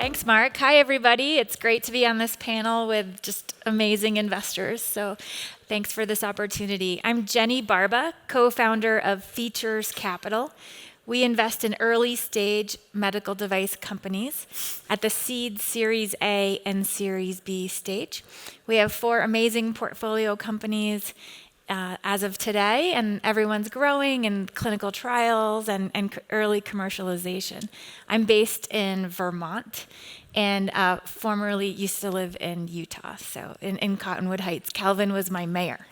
Thanks, Marc. Hi, everybody. It's great to be on this panel with just amazing investors. So thanks for this opportunity. I'm Jenny Barba, co-founder of Features Capital. We invest in early-stage medical device companies at the seed Series A and Series B stage. We have 4 amazing portfolio companies as of today, and everyone's growing in clinical trials and early commercialization. I'm based in Vermont and formerly used to live in Utah, so in Cottonwood Heights. Calvin was my mayor.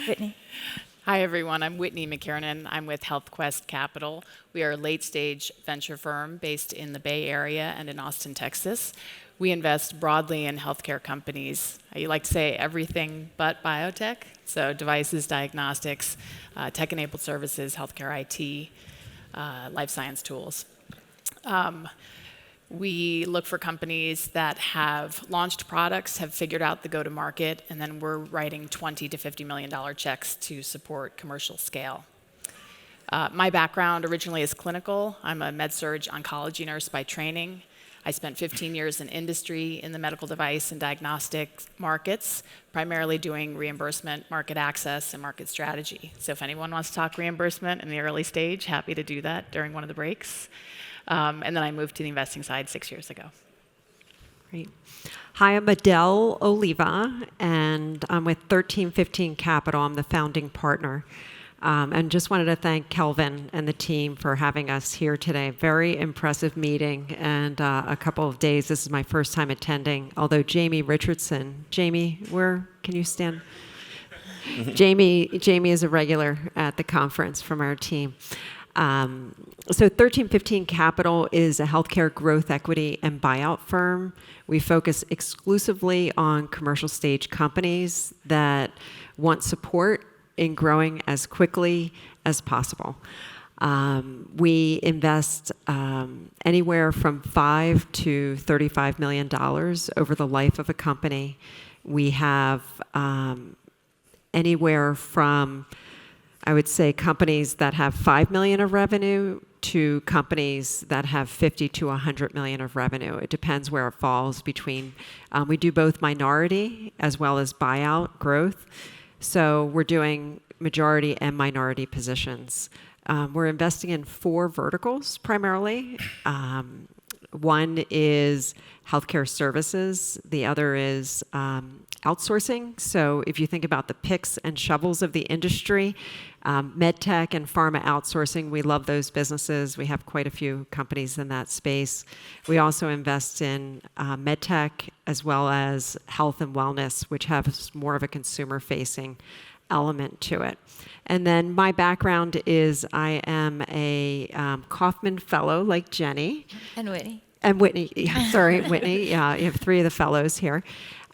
Witney. Hi, everyone. I'm Witney McKiernan. I'm with HealthQuest Capital. We are a late-stage venture firm based in the Bay Area and in Austin, Texas. We invest broadly in healthcare companies. You like to say everything but biotech, so devices, diagnostics, tech-enabled services, healthcare IT, life science tools. We look for companies that have launched products, have figured out the go-to-market, and then we're writing $20 to $50 million checks to support commercial scale. My background originally is clinical. I'm a med-surg oncology nurse by training. I spent 15 years in industry in the medical device and diagnostic markets, primarily doing reimbursement, market access, and market strategy. So if anyone wants to talk reimbursement in the early stage, happy to do that during one of the breaks. And then I moved to the investing side 6 years ago. Great. Hi, I'm Adele Oliva, and I'm with 1315 Capital. I'm the founding partner. And just wanted to thank Kelvin and the team for having us here today. Very impressive meeting, and a couple of days. This is my first time attending, although Jamie Richardson. Jamie, where can you stand? Jamie is a regular at the conference from our team. So 1315 Capital is a healthcare growth equity and buyout firm. We focus exclusively on commercial stage companies that want support in growing as quickly as possible. We invest anywhere from $5 to $35 million over the life of a company. We have anywhere from, I would say, companies that have $5 million of revenue to companies that have 50 to 100 million of revenue. It depends where it falls between. We do both minority as well as buyout growth. So we're doing majority and minority positions. We're investing in 4 verticals primarily. One is healthcare services. The other is outsourcing. So if you think about the picks and shovels of the industry, med tech and pharma outsourcing, we love those businesses. We have quite a few companies in that space. We also invest in med tech as well as health and wellness, which has more of a consumer-facing element to it. And then my background is I am a Kauffman Fellow like Jenny. And Witney. And Witney, sorry, Witney. Yeah, you have 3 of the fellows here.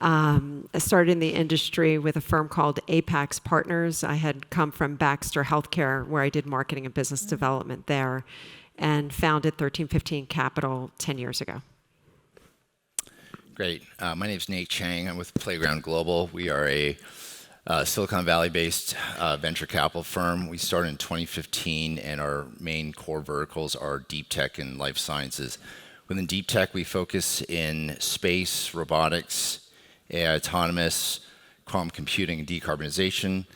I started in the industry with a firm called Apex Partners. I had come from Baxter Healthcare, where I did marketing and business development there, and founded 1315 Capital 10 years ago. Great. My name is Nate Chang. I'm with Playground Global. We are a Silicon Valley-based venture capital firm. We started in 2015, and our main core verticals are deep tech and life sciences. Within deep tech, we focus in space, robotics, AI autonomous, quantum computing, and decarbonization.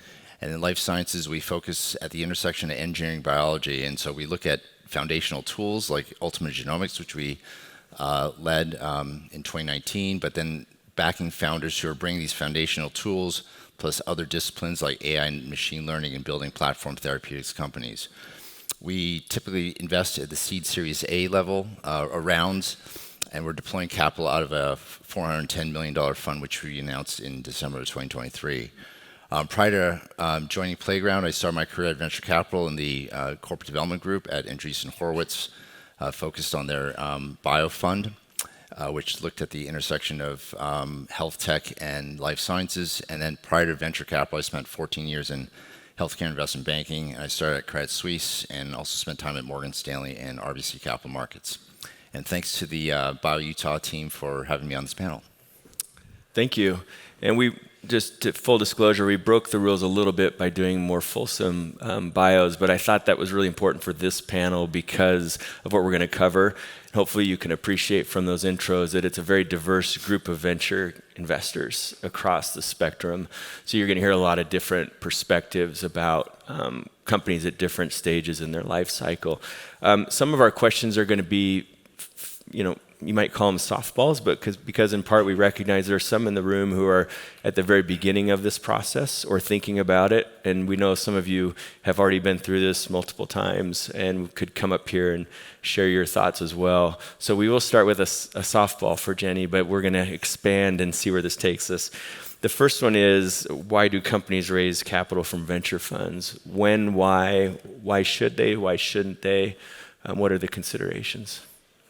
And in life sciences, we focus at the intersection of engineering biology. And so we look at foundational tools like Ultimate Genomics, which we led in 2019, but then backing founders who are bringing these foundational tools plus other disciplines like AI and machine learning and building platform therapeutics companies. We typically invest at the seed Series A level rounds, and we're deploying capital out of a $410 million fund, which we announced in December of 2023. Prior to joining Playground, I started my career at venture capital in the corporate development group at Andreessen Horowitz, focused on their bio fund, which looked at the intersection of health tech and life sciences. And then prior to venture capital, I spent 14 years in healthcare investment banking. I started at Credit Suisse and also spent time at Morgan Stanley and RBC Capital Markets. And thanks to the BioUtah team for having me on this panel. Thank you. And we just to full disclosure, we broke the rules a little bit by doing more fulsome bios, but I thought that was really important for this panel because of what we're going to cover. Hopefully you can appreciate from those intros that it's a very diverse group of venture investors across the spectrum. So you're going to hear a lot of different perspectives about companies at different stages in their life cycle. Some of our questions are going to be, you might call them softballs, but because in part we recognize there are some in the room who are at the very beginning of this process or thinking about it, and we know some of you have already been through this multiple times and could come up here and share your thoughts as well. So we will start with a softball for Jenny, but we're going to expand and see where this takes us. The first one is, why do companies raise capital from venture funds? When, why should they, why shouldn't they? What are the considerations?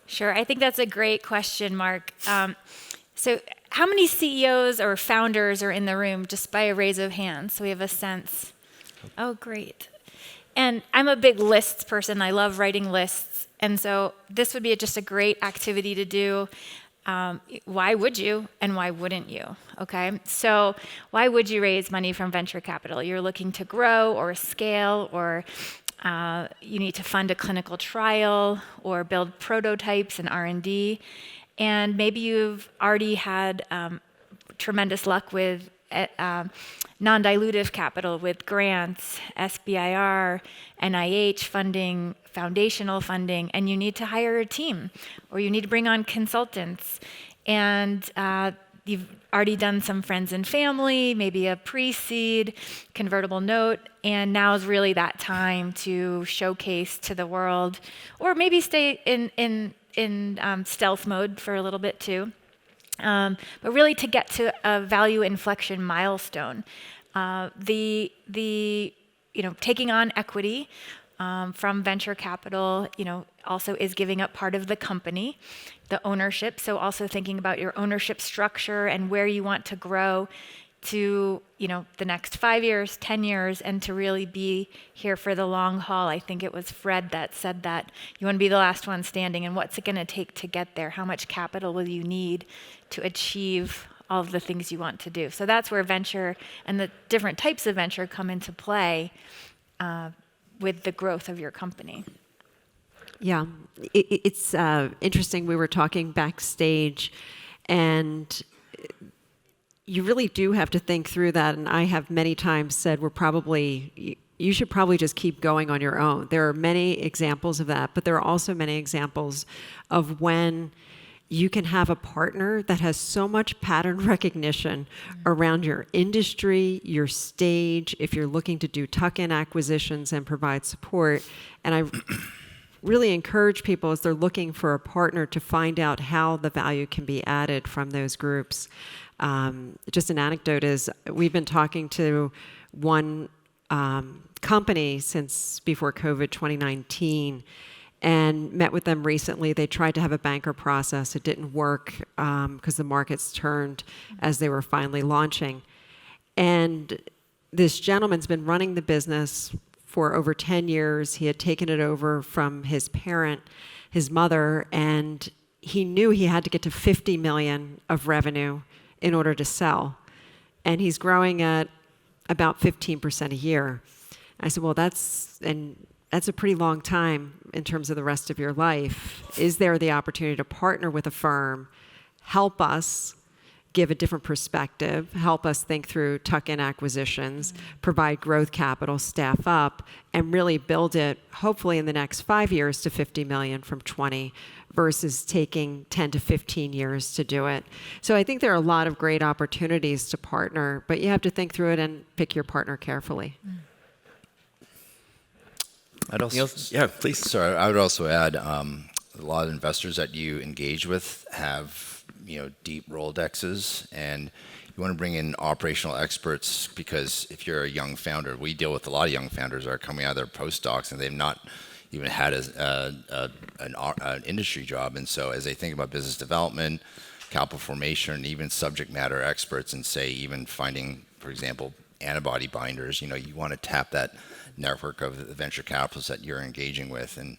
Sure, I think that's a great question, Marc. So how many CEOs or founders are in the room, just by a raise of hands, so we have a sense? Oh, great. And I'm a big lists person. I love writing lists. And so this would be just a great activity to do. Why would you and why wouldn't you? Okay, so why would you raise money from venture capital? You're looking to grow or scale, or you need to fund a clinical trial or build prototypes and R&D. And maybe you've already had tremendous luck with non-dilutive capital, with grants, SBIR, NIH funding, foundational funding, and you need to hire a team, or you need to bring on consultants. And you've already done some friends and family, maybe a pre-seed, convertible note, and now is really that time to showcase to the world, or maybe stay in stealth mode for a little bit too. But really to get to a value inflection milestone. Taking on equity from venture capital, also is giving up part of the company, the ownership. So also thinking about your ownership structure and where you want to grow to, the next 5 years, 10 years, and to really be here for the long haul. I think it was Fred that said that you want to be the last one standing, and what's it going to take to get there? How much capital will you need to achieve all of the things you want to do? So that's where venture and the different types of venture come into play with the growth of your company. Yeah, it's interesting. We were talking backstage, and you really do have to think through that. And I have many times said you should probably just keep going on your own. There are many examples of that, but there are also many examples of when you can have a partner that has so much pattern recognition around your industry, your stage, if you're looking to do tuck-in acquisitions and provide support. And I really encourage people as they're looking for a partner to find out how the value can be added from those groups. Just an anecdote is we've been talking to one company since before COVID 2019 and met with them recently. They tried to have a banker process. It didn't work because the markets turned as they were finally launching. And this gentleman's been running the business for over 10 years. He had taken it over from his parent, his mother, and he knew he had to get to 50 million of revenue in order to sell. And he's growing at about 15% a year. I said, well, that's a pretty long time in terms of the rest of your life. Is there the opportunity to partner with a firm, help us give a different perspective, help us think through tuck-in acquisitions, provide growth capital, staff up, and really build it, hopefully in the next 5 years, to 50 million from 20, versus taking 10 to 15 years to do it. So I think there are a lot of great opportunities to partner, but you have to think through it and pick your partner carefully. Yeah, please. Sorry, I would also add a lot of investors that you engage with have deep Rolodexes, and you want to bring in operational experts, because if you're a young founder, we deal with a lot of young founders that are coming out of their postdocs and they've not even had an industry job. And so as they think about business development, capital formation, and even subject matter experts, and say even finding, for example, antibody binders, you want to tap that network of the venture capitalists that you're engaging with. And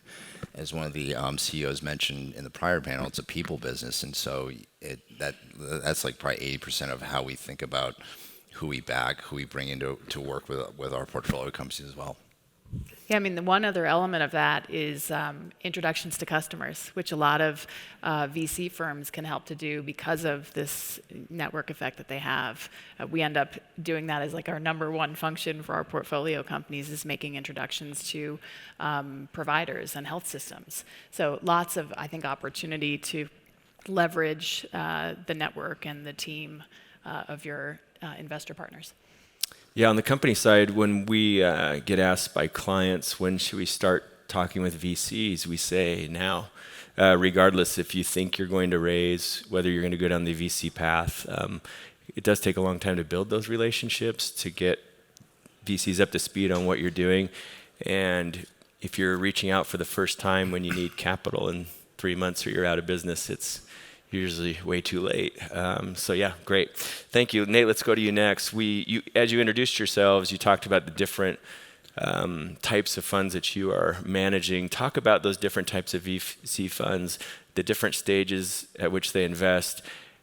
as one of the CEOs mentioned in the prior panel, it's a people business, and so that's like probably 80% of how we think about who we back, who we bring into to work with our portfolio companies as well. Yeah, I mean, the one other element of that is introductions to customers, which a lot of VC firms can help to do because of this network effect that they have. We end up doing that as like our number one function for our portfolio companies, is making introductions to providers and health systems. So lots of, I think, opportunity to leverage the network and the team of your investor partners. Yeah, on the company side, when we get asked by clients, when should we start talking with VCs, we say now. Regardless if you think you're going to raise, whether you're going to go down the VC path, it does take a long time to build those relationships, to get VCs up to speed on what you're doing. And if you're reaching out for the first time when you need capital in 3 months or you're out of business, it's usually way too late. So yeah, great. Thank you. Nate, let's go to you next. As you introduced yourselves, you talked about the different types of funds that you are managing. Talk about those different types of VC funds, the different stages at which they invest,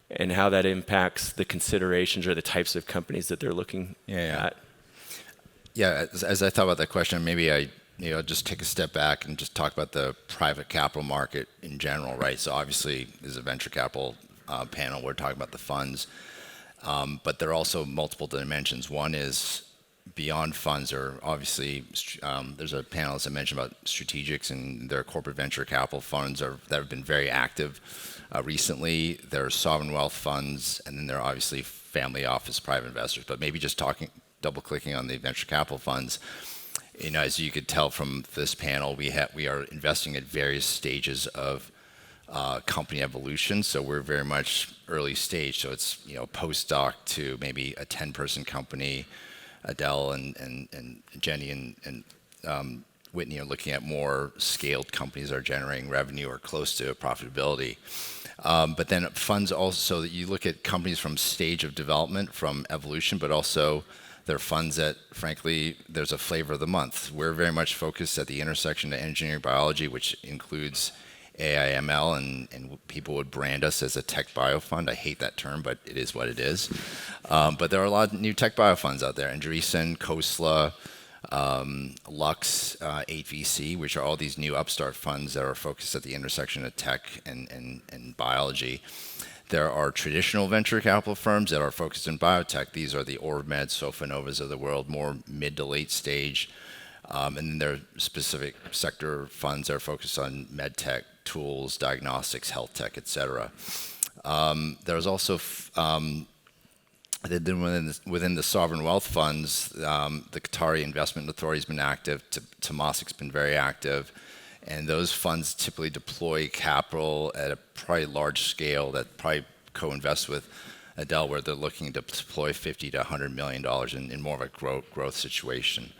and how that impacts the considerations or the types of companies that they're looking at. Yeah, as I thought about that question, maybe I'll just take a step back and just talk about the private capital market in general, right? So obviously, this is a venture capital panel. We're talking about the funds, but there are also multiple dimensions. One is beyond funds, or obviously, there's a panel, as I mentioned, about strategics and their corporate venture capital funds that have been very active recently. There are sovereign wealth funds, and then there are obviously family office private investors. But maybe just double-clicking on the venture capital funds. As you could tell from this panel, we are investing at various stages of company evolution. So we're very much early stage. So it's postdoc to maybe a 10-person company. Adele and Jenny and Witney are looking at more scaled companies that are generating revenue or close to profitability. But then funds also, that you look at companies from stage of development, from evolution, but also they're funds that, frankly, there's a flavor of the month. We're very much focused at the intersection of engineering biology, which includes AI, ML, and people would brand us as a tech bio fund. I hate that term, but it is what it is. But there are a lot of new tech bio funds out there. Andreessen, Khosla, Lux, 8VC, which are all these new upstart funds that are focused at the intersection of tech and biology. There are traditional venture capital firms that are focused in biotech. These are the OrbiMed, Sofinovas of the world, more mid to late stage. And then there are specific sector funds that are focused on med tech, tools, diagnostics, health tech, et cetera. There's also, within the sovereign wealth funds, the Qatari Investment Authority has been active, Temasik's been very active. And those funds typically deploy capital at a probably large scale that probably co-invests with Adele, where they're looking to deploy $50 to $100 million in more of a growth situation.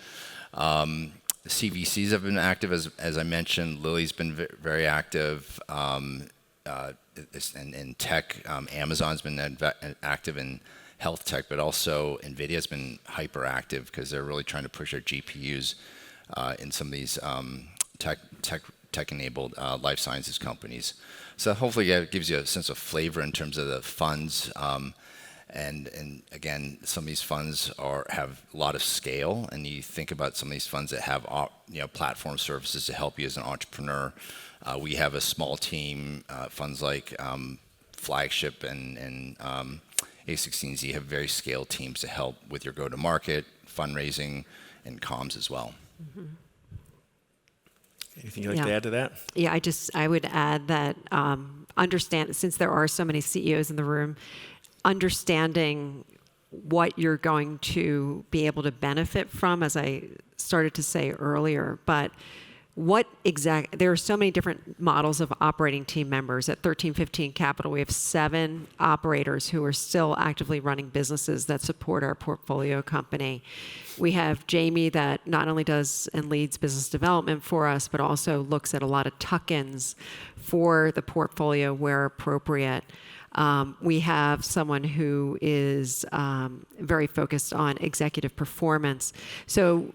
CVCs have been active, as I mentioned. Lily's been very active in tech. Amazon's been active in health tech, but also NVIDIA's been hyper active because they're really trying to push their GPUs in some of these tech-enabled life sciences companies. So hopefully it gives you a sense of flavor in terms of the funds. And again, some of these funds have a lot of scale, and you think about some of these funds that have platform services to help you as an entrepreneur. We have a small team, funds like Flagship and A16Z have very scaled teams to help with your go-to-market, fundraising, and comms as well. Mm-hmm. Anything you'd like to add to that? Yeah, I would add that since there are so many CEOs in the room, understanding what you're going to be able to benefit from, as I started to say earlier, but there are so many different models of operating team members. At 1315 Capital, we have 7 operators who are still actively running businesses that support our portfolio company. We have Jamie that not only does and leads business development for us, but also looks at a lot of tuck-ins for the portfolio where appropriate. We have someone who is very focused on executive performance. So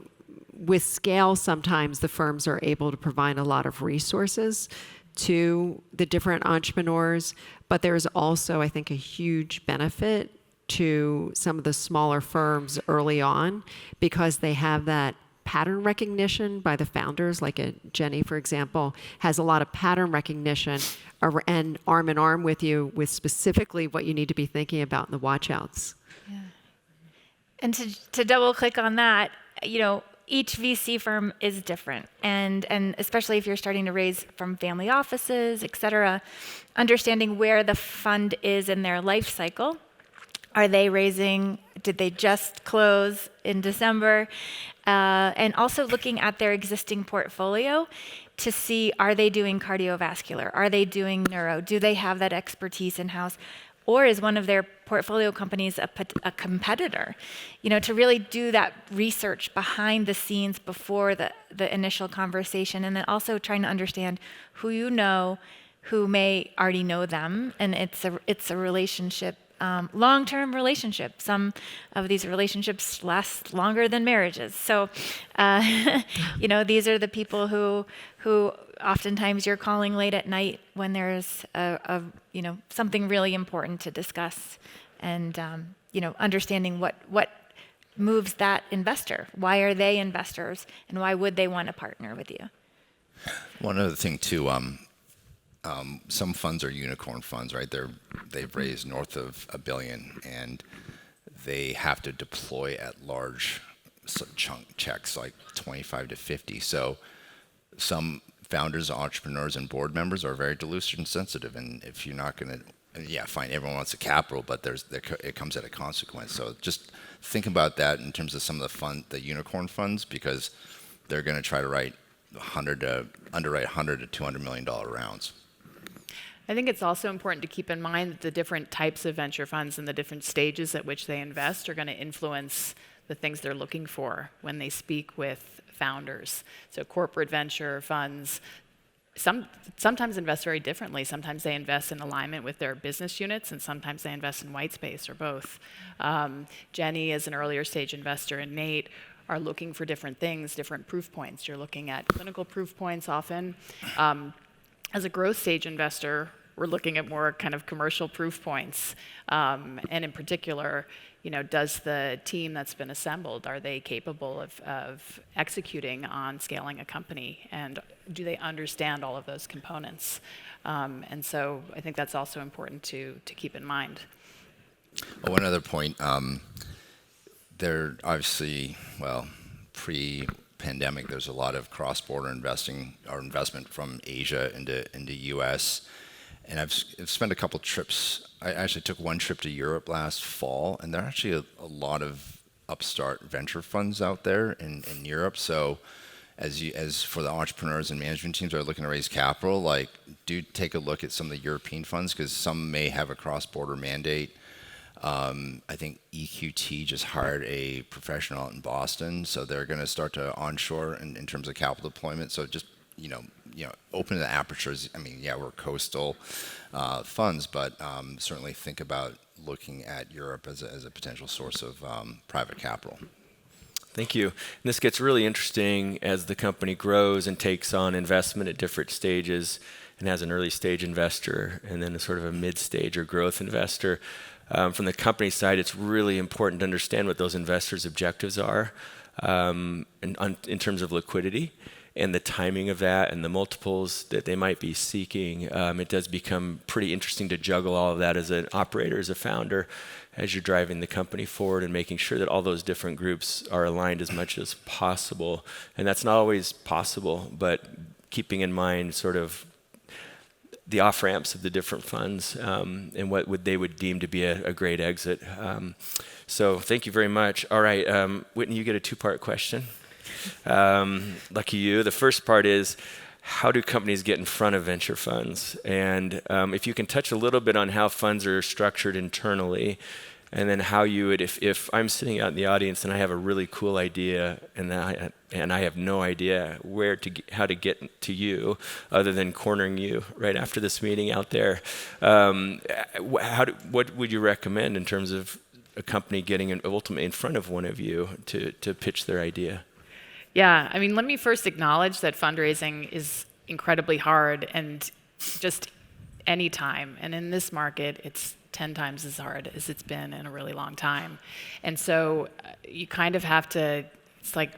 with scale, sometimes the firms are able to provide a lot of resources to the different entrepreneurs, but there's also, I think, a huge benefit to some of the smaller firms early on because they have that pattern recognition by the founders, like Jenny, for example, has a lot of pattern recognition and arm in arm with you with specifically what you need to be thinking about in the watch-outs. Yeah. And to double click on that, each VC firm is different. And especially if you're starting to raise from family offices, et cetera, understanding where the fund is in their life cycle. Are they raising? Did they just close in December? And also looking at their existing portfolio to see, are they doing cardiovascular? Are they doing neuro? Do they have that expertise in-house? Or is one of their portfolio companies a competitor? To really do that research behind the scenes before the initial conversation, and then also trying to understand who who may already know them, and it's a relationship. Long-term relationship. Some of these relationships last longer than marriages. So, these are the people who oftentimes you're calling late at night when there's something really important to discuss, and understanding what moves that investor. Why are they investors, and why would they want to partner with you? One other thing too. Some funds are unicorn funds, right? They've raised north of $1 billion, and they have to deploy at large chunk checks, like 25 to 50. So some founders, entrepreneurs, and board members are very dilution sensitive, and if you're not going to, fine, everyone wants the capital, but it comes at a consequence. So just think about that in terms of some of the unicorn funds, because they're going to try to underwrite $100 to $200 million rounds. I think it's also important to keep in mind that the different types of venture funds and the different stages at which they invest are going to influence the things they're looking for when they speak with founders. So corporate venture funds sometimes invest very differently. Sometimes they invest in alignment with their business units, and sometimes they invest in white space, or both. Jenny, as an earlier stage investor, and Nate are looking for different things, different proof points. You're looking at clinical proof points often. As a growth stage investor, we're looking at more kind of commercial proof points. And in particular, does the team that's been assembled, are they capable of executing on scaling a company? And do they understand all of those components? And so I think that's also important to keep in mind. One other point, there obviously, pre-pandemic, there's a lot of cross-border investment from Asia into U.S. And I've spent a couple trips. I actually took one trip to Europe last fall, and there are actually a lot of upstart venture funds out there in Europe. So as for the entrepreneurs and management teams that are looking to raise capital, do take a look at some of the European funds, because some may have a cross-border mandate. I think EQT just hired a professional out in Boston, so they're going to start to onshore in terms of capital deployment. So just open the apertures. I mean, we're coastal funds, but certainly think about looking at Europe as a potential source of private capital. Thank you. And this gets really interesting as the company grows and takes on investment at different stages, and has an early stage investor and then a sort of a mid-stage or growth investor. From the company side, it's really important to understand what those investors' objectives are in terms of liquidity and the timing of that and the multiples that they might be seeking. It does become pretty interesting to juggle all of that as an operator, as a founder, as you're driving the company forward and making sure that all those different groups are aligned as much as possible. And that's not always possible, but keeping in mind sort of the off-ramps of the different funds and what they would deem to be a great exit. So thank you very much. All right, Witney, you get a two-part question. Lucky you. The first part is, how do companies get in front of venture funds? And if you can touch a little bit on how funds are structured internally, and then how you would, if I'm sitting out in the audience and I have a really cool idea and I have no idea how to get to you other than cornering you right after this meeting out there, what would you recommend in terms of a company getting ultimately in front of one of you to pitch their idea? Yeah, I mean, let me first acknowledge that fundraising is incredibly hard, and just any time. And in this market, it's 10 times as hard as it's been in a really long time. And so you kind of have to, it's like,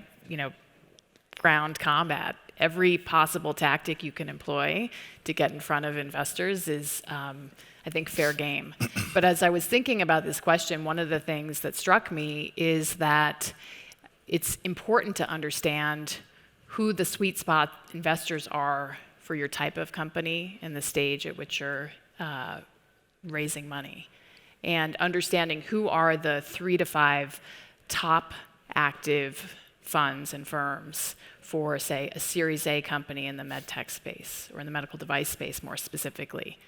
ground combat. Every possible tactic you can employ to get in front of investors is, I think, fair game. But as I was thinking about this question, one of the things that struck me is that it's important to understand who the sweet spot investors are for your type of company and the stage at which you're raising money. And understanding who are the 3 to 5 top active funds and firms for, say, a Series A company in the med tech space, or in the medical device space more specifically.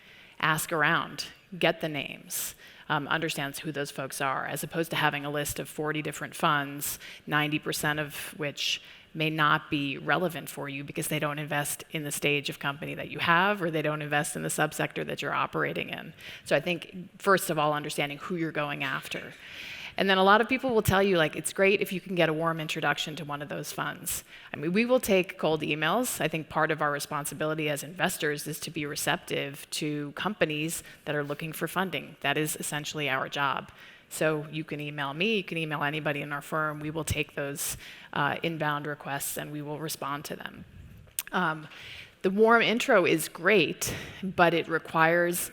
Ask around, get the names, understands who those folks are, as opposed to having a list of 40 different funds, 90% of which may not be relevant for you because they don't invest in the stage of company that you have, or they don't invest in the subsector that you're operating in. So I think, first of all, understanding who you're going after. And then a lot of people will tell you, like, it's great if you can get a warm introduction to one of those funds. I mean, we will take cold emails. I think part of our responsibility as investors is to be receptive to companies that are looking for funding. That is essentially our job. So you can email me, you can email anybody in our firm. We will take those inbound requests and we will respond to them. The warm intro is great, but it requires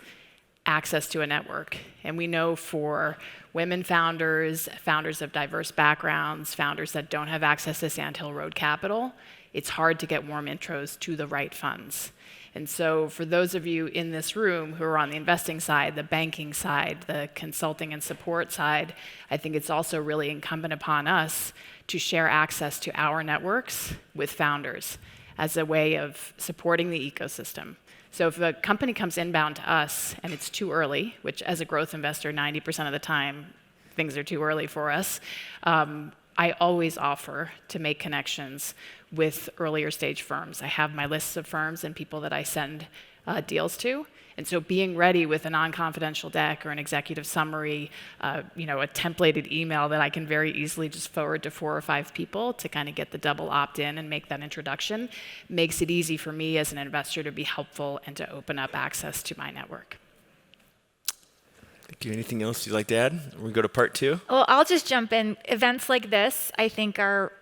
access to a network. And we know for women founders, founders of diverse backgrounds, founders that don't have access to Sand Hill Road capital, it's hard to get warm intros to the right funds. And so for those of you in this room who are on the investing side, the banking side, the consulting and support side, I think it's also really incumbent upon us to share access to our networks with founders as a way of supporting the ecosystem. So if a company comes inbound to us and it's too early, which as a growth investor, 90% of the time, things are too early for us, I always offer to make connections with earlier stage firms. I have my lists of firms and people that I send deals to. And so being ready with a non-confidential deck or an executive summary, a templated email that I can very easily just forward to 4 or 5 people to kind of get the double opt-in and make that introduction, makes it easy for me as an investor to be helpful and to open up access to my network. Thank you. Anything else you'd like to add? We go to part 2. Well, I'll just jump in. Events like this, I think, are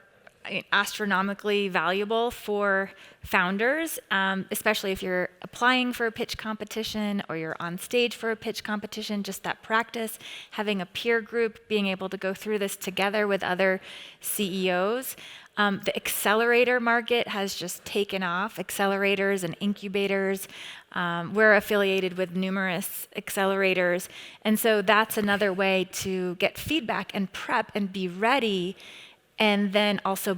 astronomically valuable for founders, especially if you're applying for a pitch competition or you're on stage for a pitch competition. Just that practice, having a peer group, being able to go through this together with other CEOs. The accelerator market has just taken off. Accelerators and incubators. We're affiliated with numerous accelerators. And so that's another way to get feedback and prep and be ready, and then also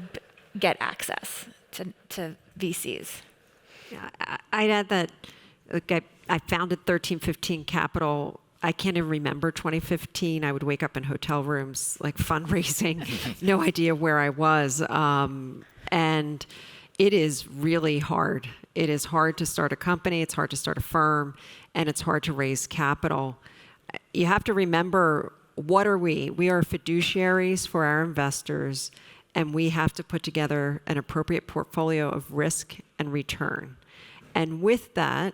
get access to VCs. Yeah, I'd add that I founded 1315 Capital. I can't even remember 2015. I would wake up in hotel rooms, like fundraising, no idea where I was. And it is really hard. It is hard to start a company, it's hard to start a firm, and it's hard to raise capital. You have to remember, what are we? We are fiduciaries for our investors, and we have to put together an appropriate portfolio of risk and return. And with that,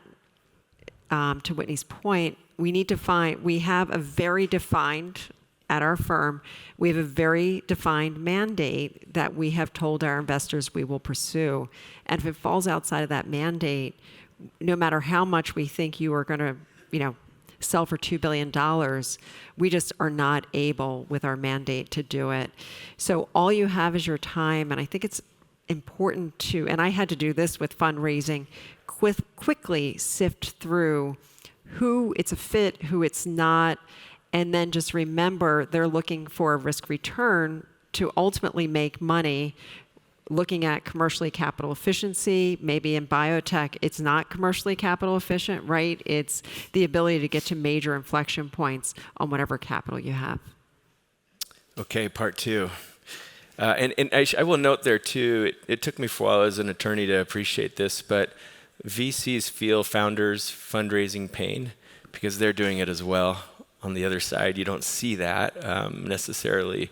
to Whitney's point, we have a very defined, at our firm, we have a very defined mandate that we have told our investors we will pursue. And if it falls outside of that mandate, no matter how much we think you are going to, sell for $2 billion, we just are not able with our mandate to do it. So all you have is your time, and I think it's important to, and I had to do this with fundraising, quickly sift through who it's a fit, who it's not, and then just remember they're looking for a risk return to ultimately make money. Looking at commercially capital efficiency, maybe in biotech, it's not commercially capital efficient, right? It's the ability to get to major inflection points on whatever capital you have. Okay, part 2. And I will note there too, it took me for a while as an attorney to appreciate this, but VCs feel founders' fundraising pain because they're doing it as well. On the other side, you don't see that necessarily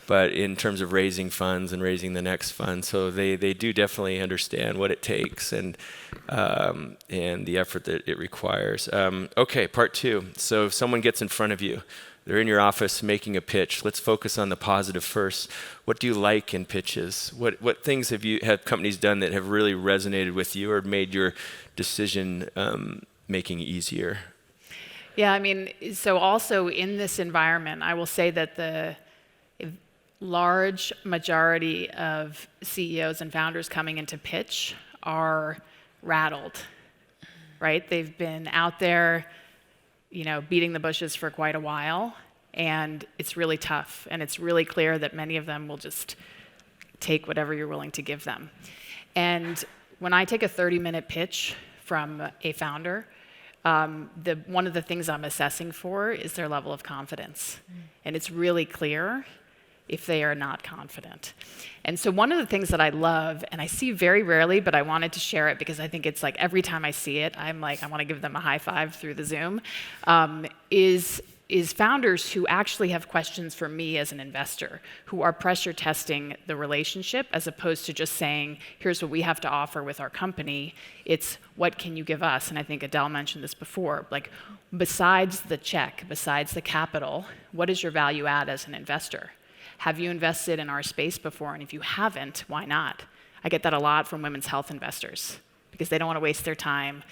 but in terms of raising funds and raising the next fund. So they do definitely understand what it takes and the effort that it requires. Okay, part two. So if someone gets in front of you, they're in your office making a pitch. Let's focus on the positive first. What do you like in pitches? What things have companies done that have really resonated with you or made your decision making easier? Yeah, I mean, so also in this environment, I will say that the large majority of CEOs and founders coming into pitch are rattled, right? They've been out there, beating the bushes for quite a while, and it's really tough. And it's really clear that many of them will just take whatever you're willing to give them. And when I take a 30-minute pitch from a founder, one of the things I'm assessing for is their level of confidence. And it's really clear if they are not confident. And so one of the things that I love, and I see very rarely, but I wanted to share it because I think it's like every time I see it, I'm like, I want to give them a high five through the Zoom, is founders who actually have questions for me as an investor, who are pressure testing the relationship as opposed to just saying, here's what we have to offer with our company. It's what can you give us? And I think Adele mentioned this before, like besides the check, besides the capital, what is your value add as an investor? Have you invested in our space before? And if you haven't, why not? I get that a lot from women's health investors because they don't want to waste their time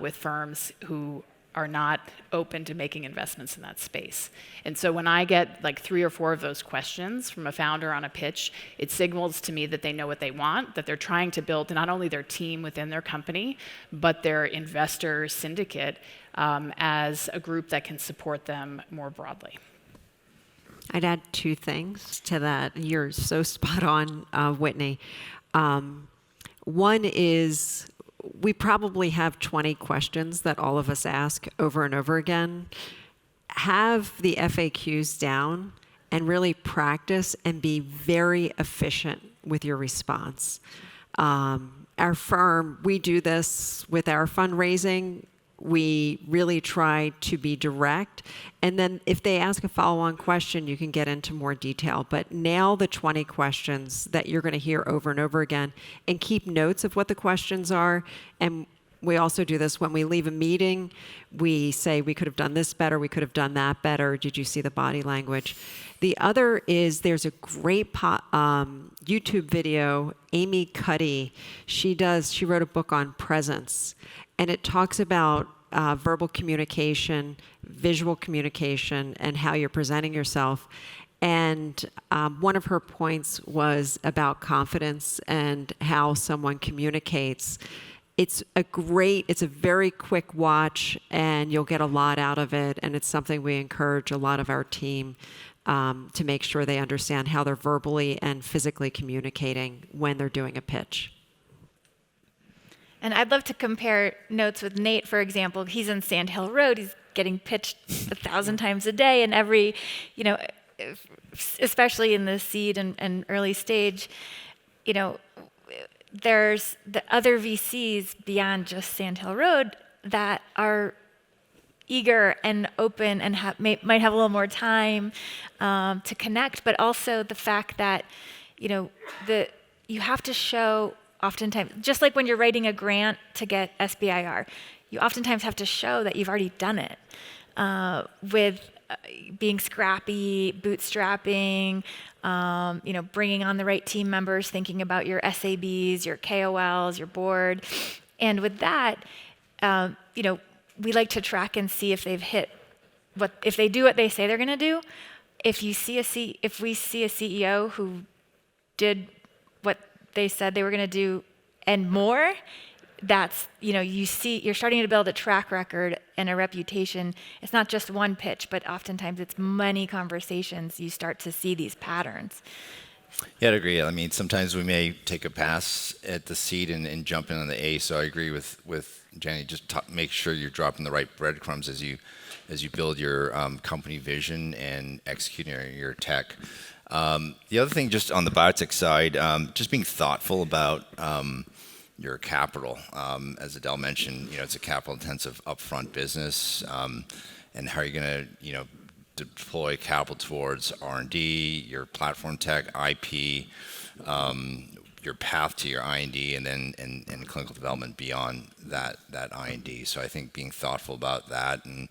with firms who are not open to making investments in that space. And so when I get like 3 or 4 of those questions from a founder on a pitch, it signals to me that they know what they want, that they're trying to build not only their team within their company, but their investor syndicate as a group that can support them more broadly. I'd add 2 things to that. You're so spot on, Witney. One is we probably have 20 questions that all of us ask over and over again. Have the FAQs down and really practice and be very efficient with your response. Our firm, we do this with our fundraising. We really try to be direct. And then if they ask a follow-on question, you can get into more detail. But nail the 20 questions that you're going to hear over and over again and keep notes of what the questions are. And we also do this when we leave a meeting. We say, we could have done this better. We could have done that better. Did you see the body language? The other is there's a great YouTube video, Amy Cuddy. She wrote a book on presence. And it talks about verbal communication, visual communication, and how you're presenting yourself. And one of her points was about confidence and how someone communicates. It's a very quick watch, and you'll get a lot out of it. And it's something we encourage a lot of our team to make sure they understand how they're verbally and physically communicating when they're doing a pitch. And I'd love to compare notes with Nate, for example. He's in Sand Hill Road. He's getting pitched 1,000 times a day, and every, especially in the seed and early stage, there's the other VCs beyond just Sand Hill Road that are eager and open and might have a little more time to connect, but also the fact that, you have to show oftentimes, just like when you're writing a grant to get SBIR, you oftentimes have to show that you've already done it with being scrappy, bootstrapping, bringing on the right team members, thinking about your SABs, your KOLs, your board. And with that, we like to track and see if they've hit if they do what they say they're going to do. If we see a CEO who did what they said they were going to do and more, that's, you're starting to build a track record and a reputation. It's not just one pitch, but oftentimes it's many conversations. You start to see these patterns. Yeah, I'd agree. I mean, sometimes we may take a pass at the seed and jump in on the A. So I agree with Jenny. Just make sure you're dropping the right breadcrumbs as you build your company vision and executing your tech. The other thing, just on the biotech side, just being thoughtful about your capital. As Adele mentioned, it's a capital-intensive upfront business, and how are you going to, deploy capital towards R&D, your platform tech, IP, your path to your IND, and then and clinical development beyond that IND. So I think being thoughtful about that, and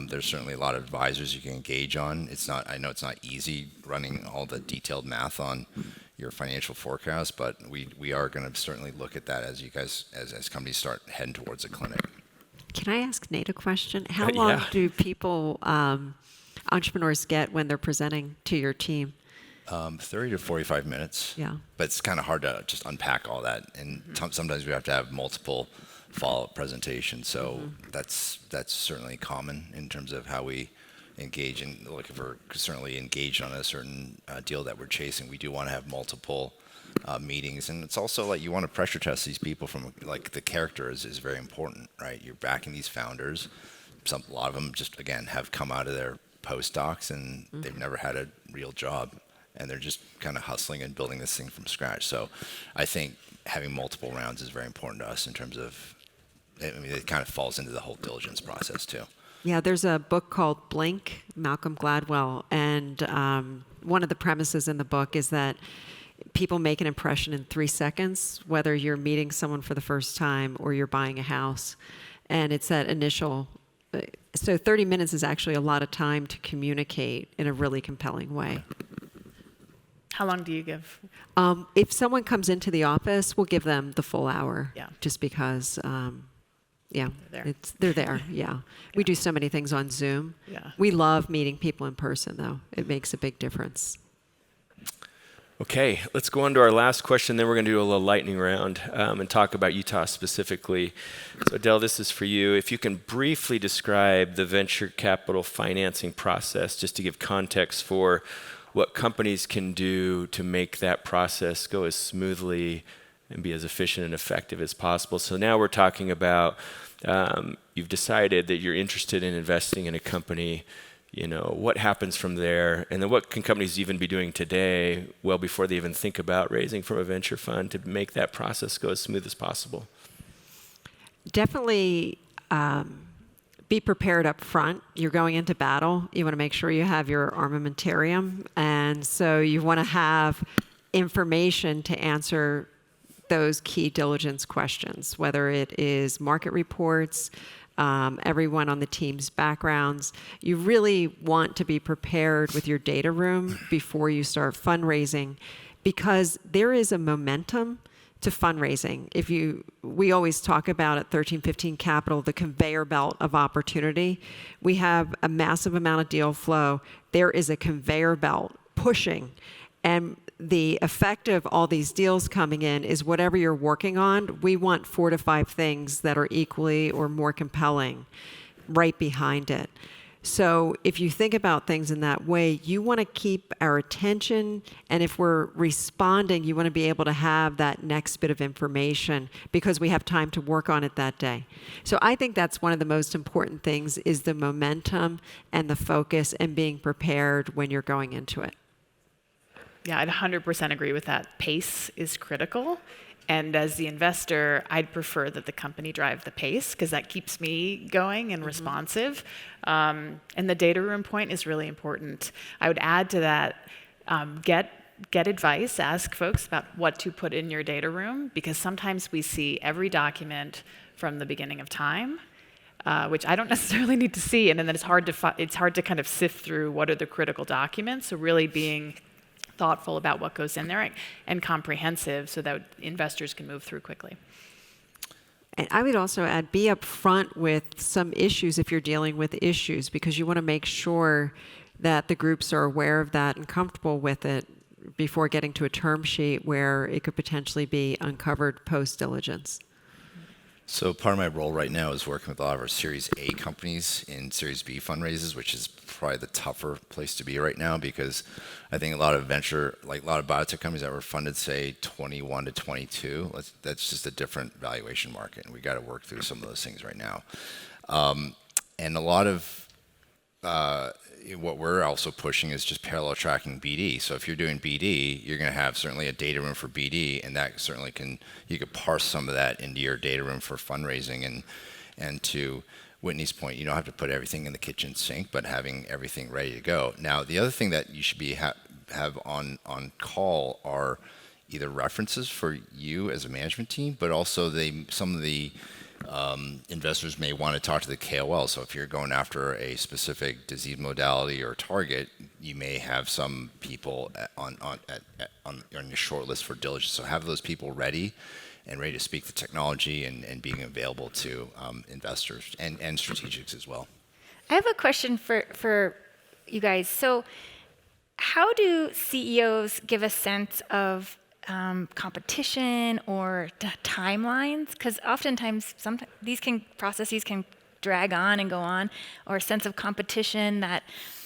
there's certainly a lot of advisors you can engage on. I know it's not easy running all the detailed math on your financial forecast, but we are going to certainly look at that as you guys, as companies start heading towards a clinic. Can I ask Nate a question? How long Yeah. do people, entrepreneurs, get when they're presenting to your team? 30 to 45 minutes. Yeah. But it's kind of hard to just unpack all that. And sometimes we have to have multiple follow-up presentations. So that's certainly common in terms of how we engage. And look, if we're certainly engaged on a certain deal that we're chasing, we do want to have multiple meetings. And it's also like you want to pressure test these people from, like, the character is very important, right? You're backing these founders. A lot of them just, again, have come out of their postdocs and they've never had a real job. And they're just kind of hustling and building this thing from scratch. So I think having multiple rounds is very important to us in terms of, I mean, it kind of falls into the whole diligence process too. Yeah, there's a book called Blink, Malcolm Gladwell, and one of the premises in the book is that people make an impression in 3 seconds, whether you're meeting someone for the first time or you're buying a house. And it's that initial, so 30 minutes is actually a lot of time to communicate in a really compelling way. How long do you give? If someone comes into the office, we'll give them the full hour. Yeah. Just because, yeah, They're they're there. Yeah. We do so many things on Zoom. Yeah. We love meeting people in person, though. It makes a big difference. Okay, let's go on to our last question, then we're going to do a little lightning round and talk about Utah specifically. So Adele, this is for you. If you can briefly describe the venture capital financing process, just to give context for what companies can do to make that process go as smoothly and be as efficient and effective as possible. So now we're talking about you've decided that you're interested in investing in a company. You know, what happens from there? And then what can companies even be doing today, well before they even think about raising from a venture fund, to make that process go as smooth as possible? Definitely be prepared up front. You're going into battle. You want to make sure you have your armamentarium. And so you want to have information to answer those key diligence questions, whether it is market reports, everyone on the team's backgrounds. You really want to be prepared with your data room before you start fundraising, because there is a momentum to fundraising. We always talk about at 1315 Capital, the conveyor belt of opportunity. We have a massive amount of deal flow. There is a conveyor belt pushing, and the effect of all these deals coming in is whatever you're working on, we want 4 to 5 things that are equally or more compelling right behind it. So if you think about things in that way, you want to keep our attention, and if we're responding, you want to be able to have that next bit of information because we have time to work on it that day. So I think that's one of the most important things, is the momentum and the focus and being prepared when you're going into it. Yeah, I'd 100% agree with that. Pace is critical. And as the investor, I'd prefer that the company drive the pace because that keeps me going and responsive. And the data room point is really important. I would add to that, get advice, ask folks about what to put in your data room, because sometimes we see every document from the beginning of time, which I don't necessarily need to see, and then it's hard to kind of sift through what are the critical documents. So really being thoughtful about what goes in there and comprehensive so that investors can move through quickly. And I would also add, be upfront with some issues if you're dealing with issues, because you want to make sure that the groups are aware of that and comfortable with it before getting to a term sheet where it could potentially be uncovered post-diligence. So part of my role right now is working with a lot of our Series A companies in Series B fundraisers, which is probably the tougher place to be right now, because I think a lot of biotech companies that were funded, say, 21 to 22, that's just a different valuation market, and we got to work through some of those things right now. And a lot of what we're also pushing is just parallel tracking BD. So if you're doing BD, you're going to have certainly a data room for BD, and that certainly you could parse some of that into your data room for fundraising and to Whitney's point, you don't have to put everything in the kitchen sink, but having everything ready to go. Now, the other thing that you should be have on call are either references for you as a management team, but also some of the investors may want to talk to the KOL. So if you're going after a specific disease modality or target, you may have some people on your short list for diligence. So have those people ready to speak the technology and being available to investors and strategics as well. I have a question for you guys. So how do CEOs give a sense of competition or timelines? Because oftentimes, these processes can drag on and go on, or a sense of competition that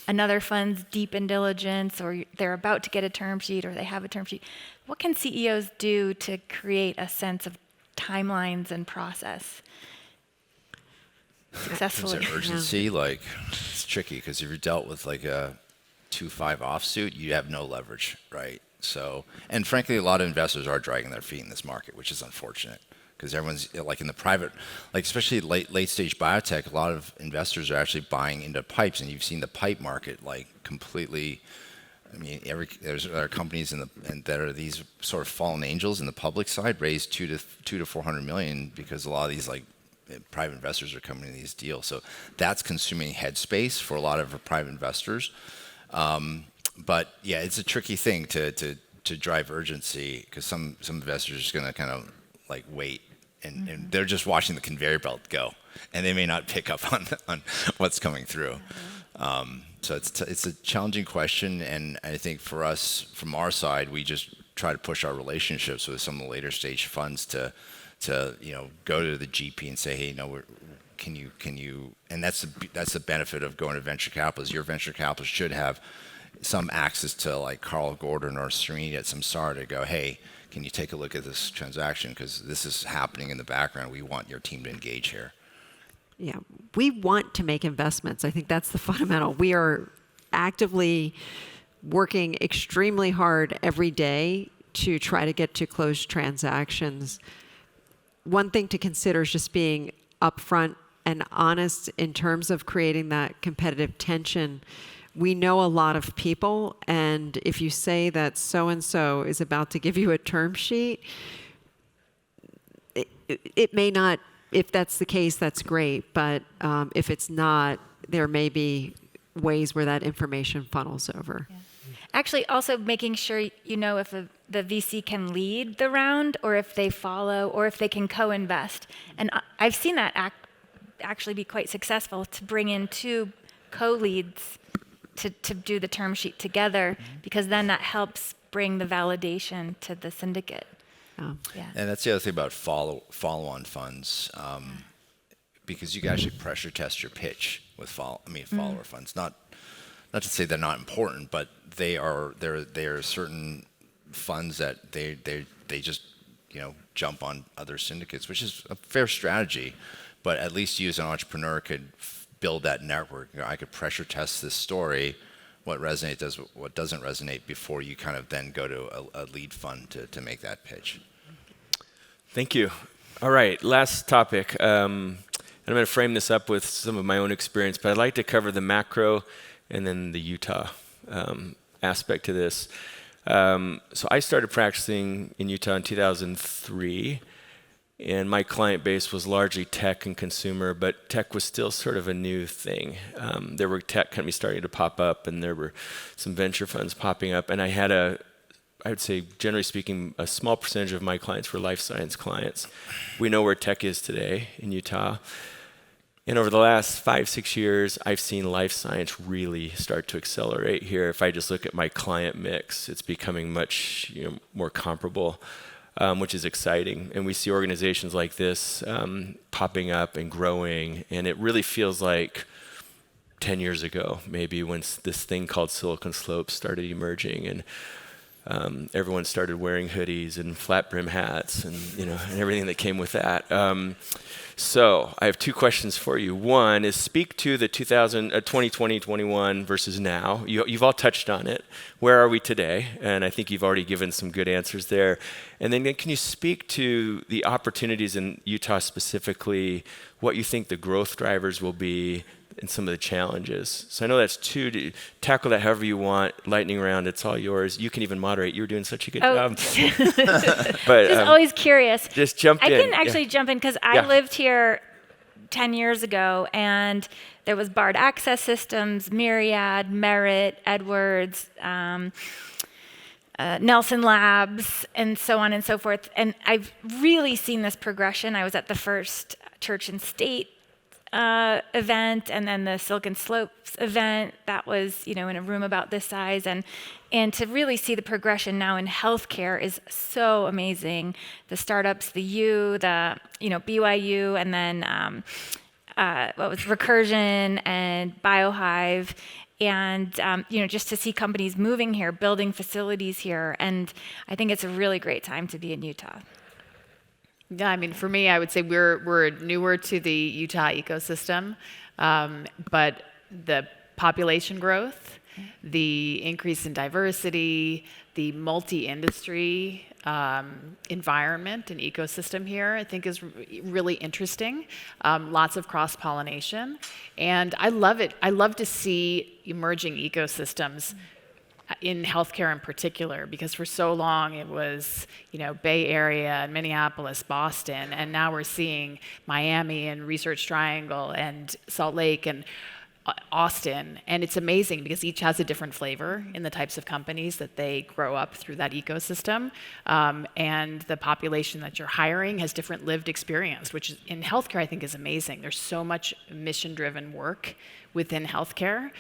another fund's deep in diligence, or they're about to get a term sheet, or they have a term sheet. What can CEOs do to create a sense of timelines and process successfully? Is urgency? Like, it's tricky because if you're dealt with like a 2.5 offsuit, you have no leverage, right? So, and frankly, a lot of investors are dragging their feet in this market, which is unfortunate because everyone's like in the private, like especially late stage biotech, a lot of investors are actually buying into pipes, and you've seen the pipe market like completely. I mean, there are companies that are these sort of fallen angels in the public side raised $200 to $400 million because a lot of these like private investors are coming in these deals. So that's consuming headspace for a lot of private investors. But yeah, it's a tricky thing to drive urgency because some investors are just going to kind of like wait and they're just watching the conveyor belt go, and they may not pick up on what's coming through. So it's a challenging question, and I think for us, from our side, we just try to push our relationships with some of the later stage funds to go to the GP and say, hey, can you, and that's the benefit of going to venture capital is your venture capital should have some access to like Carl Gordon or Srini at Samsara to go, hey, can you take a look at this transaction because this is happening in the background. We want your team to engage here. Yeah, we want to make investments. I think that's the fundamental. We are actively working extremely hard every day to try to get to closed transactions. One thing to consider is just being upfront and honest in terms of creating that competitive tension. We know a lot of people, and if you say that so-and-so is about to give you a term sheet, it may not. If that's the case, that's great. But if it's not, there may be ways where that information funnels over. Yeah. Actually, also making sure you know if the VC can lead the round or if they follow or if they can co-invest. And I've seen that actually be quite successful to bring in two co-leads to do the term sheet together, because then that helps bring the validation to the syndicate. Yeah. And that's the other thing about follow-on funds, because you can actually pressure test your pitch with follower funds. Not to say they're not important, but they are certain funds that they just jump on other syndicates, which is a fair strategy. But at least you as an entrepreneur could build that network. I could pressure test this story, what resonates, what doesn't resonate, before you kind of then go to a lead fund to make that pitch. Thank you. All right, last topic. And I'm going to frame this up with some of my own experience, but I'd like to cover the macro and then the Utah aspect to this. So I started practicing in Utah in 2003. And my client base was largely tech and consumer, but tech was still sort of a new thing. There were tech companies starting to pop up, and there were some venture funds popping up. And I had I would say, generally speaking, a small percentage of my clients were life science clients. We know where tech is today in Utah. And over the last 5-6 years, I've seen life science really start to accelerate here. If I just look at my client mix, it's becoming much more comparable. Which is exciting. And we see organizations like this popping up and growing. And it really feels like 10 years ago, maybe, when this thing called Silicon Slopes started emerging. And everyone started wearing hoodies and flat brim hats and, and everything that came with that. So I have two questions for you. One is speak to the 2020-21 versus now. You've all touched on it. Where are we today? And I think you've already given some good answers there. And then can you speak to the opportunities in Utah specifically, what you think the growth drivers will be, and some of the challenges? So I know that's two. To tackle that however you want. Lightning round, it's all yours. You can even moderate. You're doing such a good job. But just always curious. Just jump in. I can actually jump in because I lived here 10 years ago, and there was BARD Access Systems, Myriad, Merit, Edwards, Nelson Labs, and so on and so forth. And I've really seen this progression. I was at the first Church and State event, and then the Silk and Slopes event that was, in a room about this size, and to really see the progression now in healthcare is so amazing. The startups, the BYU, and then what was Recursion and BioHive, and just to see companies moving here, building facilities here, and I think it's a really great time to be in Utah. Yeah, I mean, for me, I would say we're newer to the Utah ecosystem, but the population growth, the increase in diversity, the multi-industry environment and ecosystem here, I think is really interesting. Lots of cross-pollination, and I love it. I love to see emerging ecosystems in healthcare in particular, because for so long it was, Bay Area, Minneapolis, Boston, and now we're seeing Miami and Research Triangle and Salt Lake and Austin, and it's amazing because each has a different flavor in the types of companies that they grow up through that ecosystem, and the population that you're hiring has different lived experience, which in healthcare I think is amazing. There's so much mission-driven work within healthcare,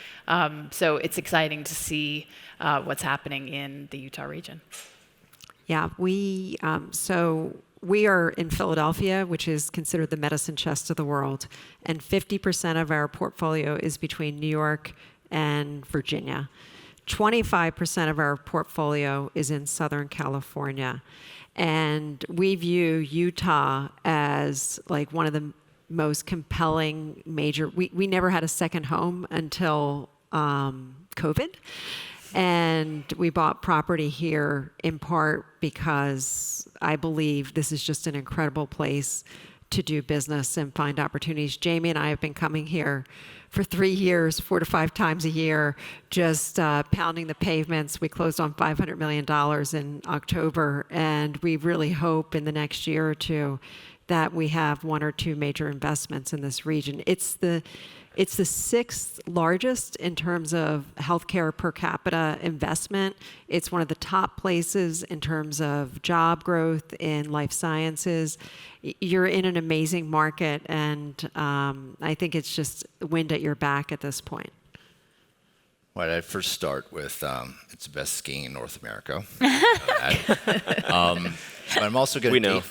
so it's exciting to see what's happening in the Utah region. Yeah, we are in Philadelphia, which is considered the medicine chest of the world, and 50% of our portfolio is between New York and Virginia. 25% of our portfolio is in Southern California, and we view Utah as like one of the most compelling major. We never had a second home until COVID. And we bought property here in part because I believe this is just an incredible place to do business and find opportunities. Jamie and I have been coming here for 3 years, 4 to 5 times a year, just pounding the pavements. We closed on $500 million in October, and we really hope in the next year or two that we have 1 or 2 major investments in this region. It's the 6th largest in terms of healthcare per capita investment. It's one of the top places in terms of job growth in life sciences. You're in an amazing market, and I think it's just wind at your back at this point. Well, I'd first start with it's the best skiing in North America. But I'm also going to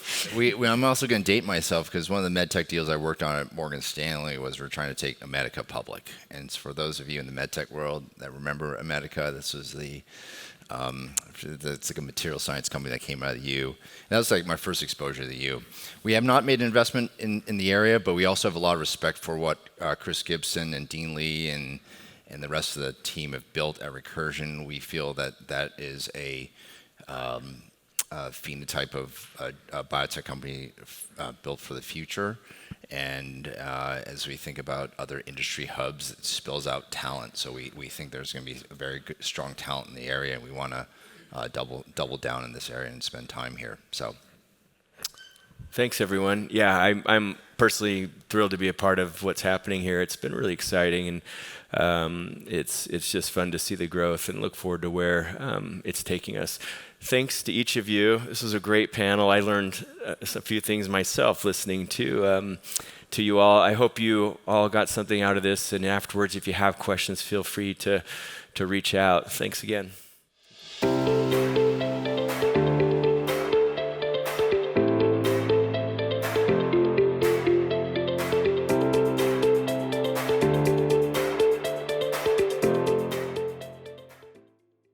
date myself because one of the med tech deals I worked on at Morgan Stanley was we're trying to take America public. And for those of you in the med tech world that remember America, this was it's like a material science company that came out of the U. And that was like my first exposure to the U. We have not made an investment in the area, but we also have a lot of respect for what Chris Gibson and Dean Lee and the rest of the team have built at Recursion. We feel that is a phenotype of a biotech company built for the future. And as we think about other industry hubs, it spills out talent. So we think there's going to be a very good, strong talent in the area, and we want to double down in this area and spend time here. So, thanks, everyone. Yeah, I'm personally thrilled to be a part of what's happening here. It's been really exciting, and it's just fun to see the growth and look forward to where it's taking us. Thanks to each of you. This was a great panel. I learned a few things myself listening to you all. I hope you all got something out of this, and afterwards, if you have questions, feel free to reach out. Thanks again.